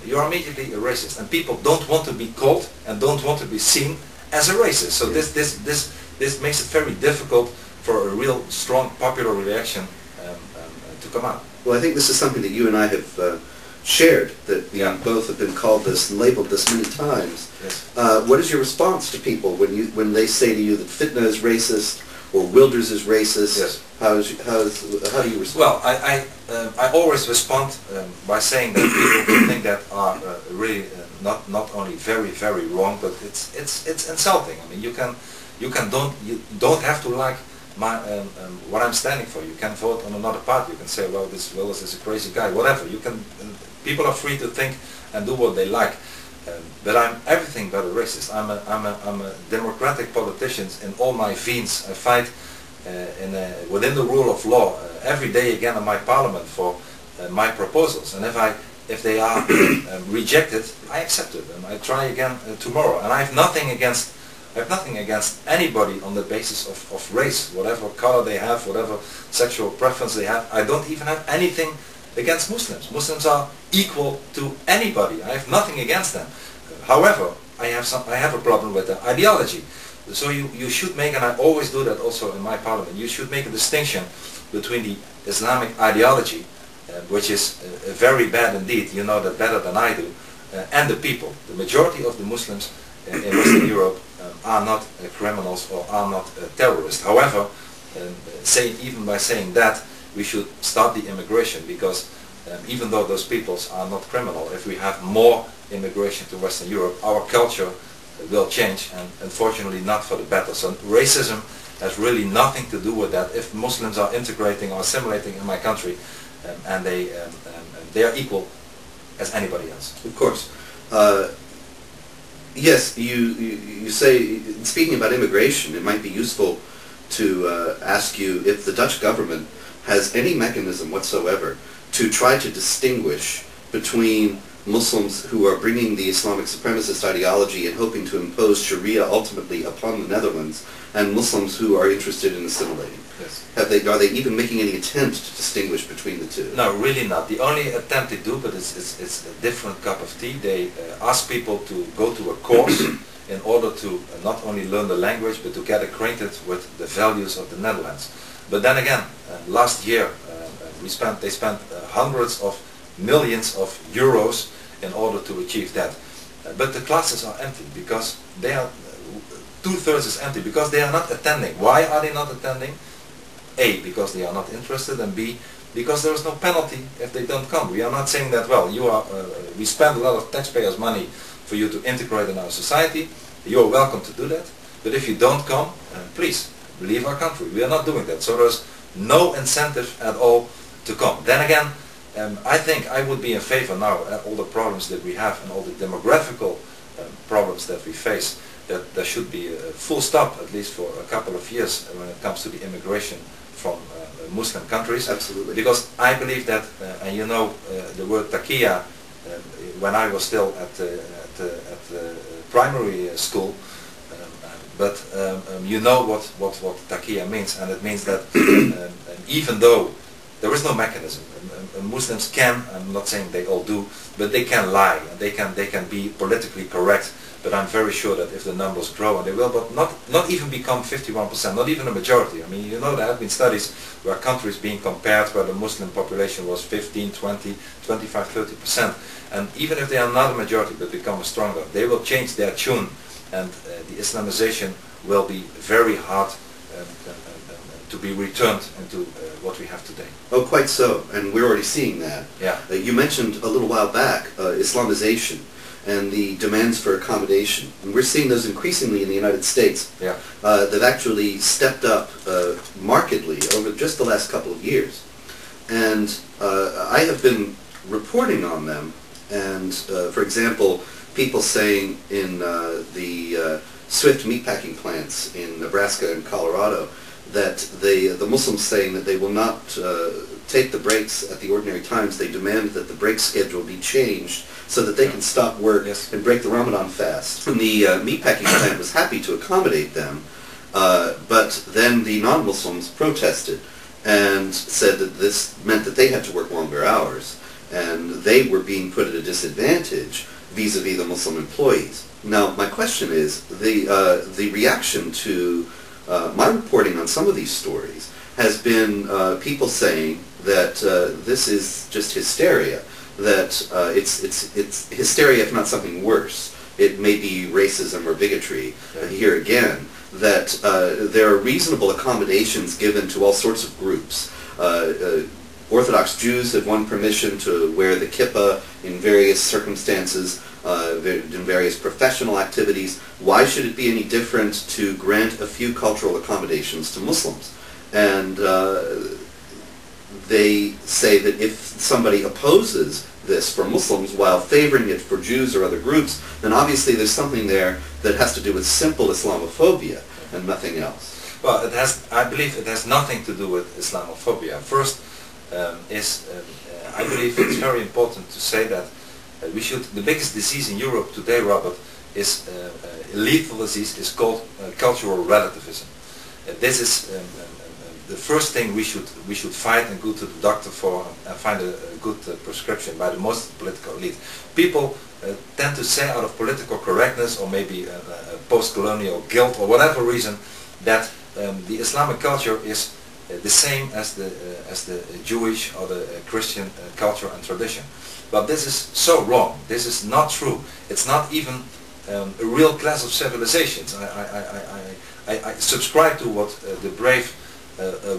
you're immediately a racist, and people don't want to be called and don't want to be seen as a racist. So this makes it very difficult for a real strong popular reaction to come out. Well, I think this is something that you and I have shared, that we both have been called this and labeled this many times. Yes. What is your response to people when they say to you that Fitna is racist or Wilders is racist? Yes. How do you respond? Well, I always respond by saying that people who think that are really not only very wrong, but it's insulting. I mean, you don't have to like my what I'm standing for. You can vote on another party. You can say, well, this Wilders is a crazy guy. Whatever. You can. People are free to think and do what they like. But I'm everything but a racist. I'm a democratic politician in all my veins. I fight within the rule of law every day again in my parliament for my proposals. And if they are rejected, I accept them. And I try again tomorrow. And I have nothing against anybody on the basis of race, whatever color they have, whatever sexual preference they have. I don't even have anything against Muslims. Muslims are equal to anybody. I have nothing against them. However, I have a problem with the ideology. So you should make, and I always do that also in my parliament, you should make a distinction between the Islamic ideology, which is very bad indeed, you know that better than I do, and the people. The majority of the Muslims in Western Europe are not criminals or are not terrorists. However, even by saying that, we should stop the immigration, because even though those peoples are not criminal, if we have more immigration to Western Europe, our culture will change, and unfortunately not for the better. So racism has really nothing to do with that. If Muslims are integrating or assimilating in my country, and they are equal as anybody else. Of course. Yes, you say, speaking about immigration, it might be useful to ask you if the Dutch government has any mechanism whatsoever to try to distinguish between Muslims who are bringing the Islamic supremacist ideology and hoping to impose Sharia ultimately upon the Netherlands, and Muslims who are interested in assimilating. Yes. Are they even making any attempt to distinguish between the two? No, really not. The only attempt they do, but it's a different cup of tea, they ask people to go to a course in order to not only learn the language, but to get acquainted with the values of the Netherlands. But then again, last year they spent hundreds of millions of euros in order to achieve that. But the classes are empty because they are, two-thirds is empty because they are not attending. Why are they not attending? A, because they are not interested, and B, because there is no penalty if they don't come. We are not saying that, well, we spend a lot of taxpayers' money for you to integrate in our society. You are welcome to do that. But if you don't come, please, leave our country. We are not doing that. So there's no incentive at all to come. Then again, I think I would be in favor now, all the problems that we have and all the demographical problems that we face, that there should be a full stop, at least for a couple of years, when it comes to the immigration from Muslim countries. Absolutely. Because I believe that, and you know the word taqiyya, when I was still at primary school, but you know what taqiyya means, and it means that even though there is no mechanism, Muslims can, I'm not saying they all do, but they can lie, and they can be politically correct, but I'm very sure that if the numbers grow, and they will, but not even become 51%, not even a majority. I mean, you know, there have been studies where countries being compared where the Muslim population was 15, 20, 25, 30%, and even if they are not a majority but become stronger, they will change their tune, and the Islamization will be very hard to be returned into what we have today. Oh, quite so, and we're already seeing that. Yeah. You mentioned a little while back Islamization and the demands for accommodation, and we're seeing those increasingly in the United States. Yeah. They've actually stepped up markedly over just the last couple of years, and I have been reporting on them, and for example, people saying in the Swift meatpacking plants in Nebraska and Colorado that the Muslims saying that they will not take the breaks at the ordinary times. They demand that the break schedule be changed so that they can stop work and break the Ramadan fast. And the meatpacking plant was happy to accommodate them, but then the non-Muslims protested and said that this meant that they had to work longer hours. and they were being put at a disadvantage vis-a-vis the Muslim employees. Now, my question is, the reaction to my reporting on some of these stories has been people saying that this is just hysteria, that it's hysteria if not something worse. It may be racism or bigotry here again, that there are reasonable accommodations given to all sorts of groups. Orthodox Jews have won permission to wear the kippah in various circumstances, in various professional activities. Why should it be any different to grant a few cultural accommodations to Muslims? And they say that if somebody opposes this for Muslims while favoring it for Jews or other groups, then obviously there's something there that has to do with simple Islamophobia and nothing else. Well, I believe it has nothing to do with Islamophobia. First, I believe it's very important to say that the biggest disease in Europe today, Robert, is a lethal disease, is called cultural relativism. This is the first thing we should fight and go to the doctor for and find a good prescription by the most political elite. People tend to say out of political correctness or maybe post-colonial guilt or whatever reason that the Islamic culture is the same as the Jewish or the Christian culture and tradition. But this is so wrong. This is not true. It's not even a real class of civilizations. I subscribe to what the brave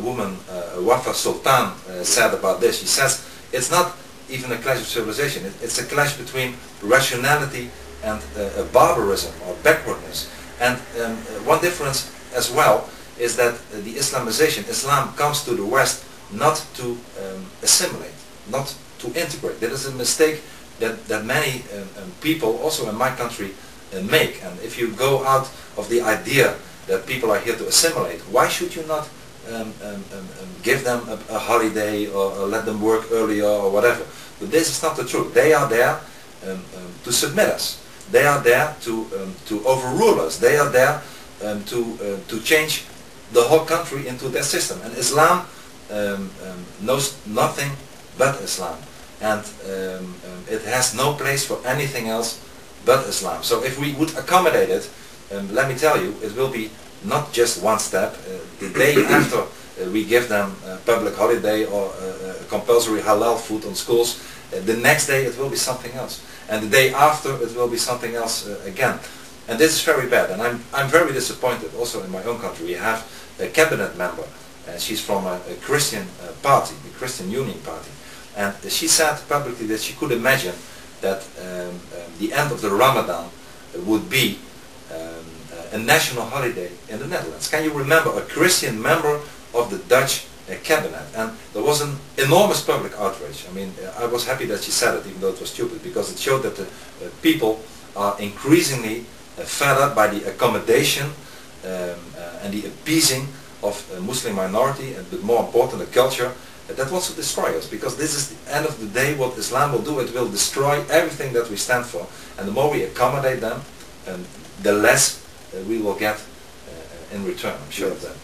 woman Wafa Sultan said about this. She says it's not even a clash of civilization. It's a clash between rationality and barbarism or backwardness. And one difference as well is that the Islamization, Islam comes to the West not to assimilate, not to integrate. That is a mistake that many people, also in my country, make. And if you go out of the idea that people are here to assimilate, why should you not give them a holiday or let them work earlier or whatever? But this is not the truth. They are there to submit us. They are there to overrule us. They are there to change the whole country into their system. And Islam knows nothing but Islam. And it has no place for anything else but Islam. So if we would accommodate it, let me tell you, it will be not just one step. The day after we give them a public holiday or compulsory halal food on schools, the next day it will be something else. And the day after it will be something else again. And this is very bad. And I'm very disappointed also in my own country. We have a cabinet member. She's from a Christian party, the Christian Union Party. And she said publicly that she could imagine that the end of the Ramadan would be a national holiday in the Netherlands. Can you remember a Christian member of the Dutch cabinet? And there was an enormous public outrage. I mean, I was happy that she said it, even though it was stupid, because it showed that the people are increasingly fed up by the accommodation and the appeasing of a Muslim minority, and but more important, a culture that wants to destroy us. Because this is the end of the day what Islam will do. It will destroy everything that we stand for. And the more we accommodate them, the less we will get in return, I'm sure of that.